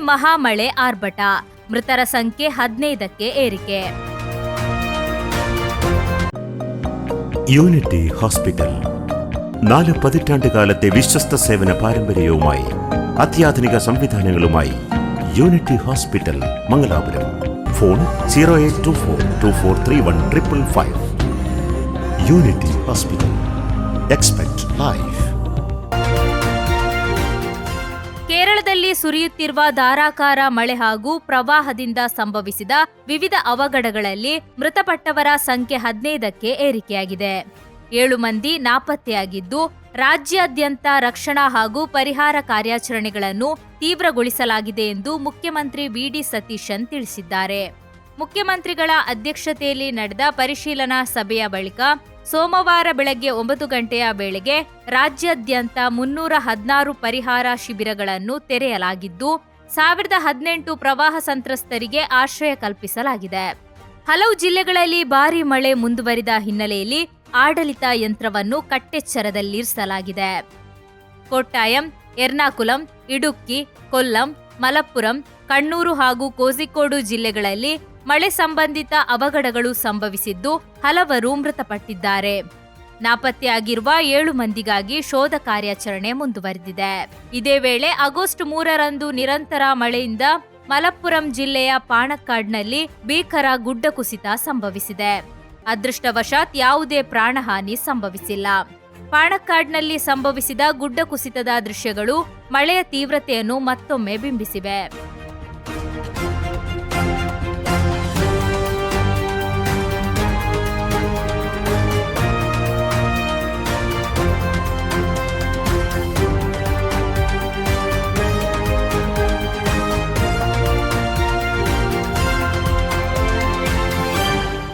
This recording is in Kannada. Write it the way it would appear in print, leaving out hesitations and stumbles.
ಮಹಾಮಳೆ ಆರ್ಭಟ, ಮೃತರ ಸಂಖ್ಯೆ 15ಕ್ಕೆ ಏರಿಕೆ. യൂണിറ്റി ഹോസ്പിറ്റൽ 4 പതിറ്റാണ്ടുകാലത്തെ വിശ്വസ്ത സേവന പാരമ്പര്യവുമായി അത്യാധുനിക സംവിധാനങ്ങളുമായി unity hospital Mangalapuram. Phone 0824243155. Unity hospital. Expect life. ಕೇರಳದಲ್ಲಿ ಸುರಿಯುತ್ತಿರುವ ಧಾರಾಕಾರ ಮಳೆ ಹಾಗೂ ಪ್ರವಾಹದಿಂದ ಸಂಭವಿಸಿದ ವಿವಿಧ ಅವಘಡಗಳಲ್ಲಿ ಮೃತಪಟ್ಟವರ ಸಂಖ್ಯೆ 15ಕ್ಕೆ ಏರಿಕೆಯಾಗಿದೆ. 7 ಮಂದಿ ನಾಪತ್ತೆಯಾಗಿದ್ದು, ರಾಜ್ಯಾದ್ಯಂತ ರಕ್ಷಣಾ ಹಾಗೂ ಪರಿಹಾರ ಕಾರ್ಯಾಚರಣೆಗಳನ್ನು ತೀವ್ರಗೊಳಿಸಲಾಗಿದೆ ಎಂದು ಮುಖ್ಯಮಂತ್ರಿ ವಿ.ಡಿ. ಸತೀಶನ್ ತಿಳಿಸಿದ್ದಾರೆ. ಮುಖ್ಯಮಂತ್ರಿಗಳ ಅಧ್ಯಕ್ಷತೆಯಲ್ಲಿ ನಡೆದ ಪರಿಶೀಲನಾ ಸಭೆಯ ಬಳಿಕ ಸೋಮವಾರ ಬೆಳಗ್ಗೆ 9 ಗಂಟೆಯ ವೇಳೆಗೆ ರಾಜ್ಯಾದ್ಯಂತ 316 ಪರಿಹಾರ ಶಿಬಿರಗಳನ್ನು ತೆರೆಯಲಾಗಿದ್ದು, 1018 ಪ್ರವಾಹ ಸಂತ್ರಸ್ತರಿಗೆ ಆಶ್ರಯ ಕಲ್ಪಿಸಲಾಗಿದೆ. ಹಲವು ಜಿಲ್ಲೆಗಳಲ್ಲಿ ಭಾರೀ ಮಳೆ ಮುಂದುವರಿದ ಹಿನ್ನೆಲೆಯಲ್ಲಿ ಆಡಳಿತ ಯಂತ್ರವನ್ನು ಕಟ್ಟೆಚ್ಚರದಲ್ಲಿರಿಸಲಾಗಿದೆ. ಕೊಟ್ಟಾಯಂ, ಎರ್ನಾಕುಲಂ, ಇಡುಕ್ಕಿ, ಕೊಲ್ಲಂ, ಮಲಪ್ಪುರಂ, ಕಣ್ಣೂರು ಹಾಗೂ ಕೋಝಿಕೋಡು ಜಿಲ್ಲೆಗಳಲ್ಲಿ ಮಳೆ ಸಂಬಂಧಿತ ಅವಘಡಗಳು ಸಂಭವಿಸಿದ್ದು, ಹಲವರು ಮೃತಪಟ್ಟಿದ್ದಾರೆ. ನಾಪತ್ತೆಯಾಗಿರುವ 7 ಮಂದಿಗಾಗಿ ಶೋಧ ಕಾರ್ಯಾಚರಣೆ ಮುಂದುವರೆದಿದೆ. ಇದೇ ವೇಳೆ ಆಗಸ್ಟ್ 3ರಂದು ನಿರಂತರ ಮಳೆಯಿಂದ ಮಲಪ್ಪುರಂ ಜಿಲ್ಲೆಯ ಪಾಣಕ್ಕಾಡ್ನಲ್ಲಿ ಭೀಕರ ಗುಡ್ಡ ಕುಸಿತ ಸಂಭವಿಸಿದೆ. ಅದೃಷ್ಟವಶಾತ್ ಯಾವುದೇ ಪ್ರಾಣಹಾನಿ ಸಂಭವಿಸಿಲ್ಲ. ಪಾಣಕ್ಕಾಡ್ನಲ್ಲಿ ಸಂಭವಿಸಿದ ಗುಡ್ಡ ಕುಸಿತದ ದೃಶ್ಯಗಳು ಮಳೆಯ ತೀವ್ರತೆಯನ್ನು ಮತ್ತೊಮ್ಮೆ ಬಿಂಬಿಸಿವೆ.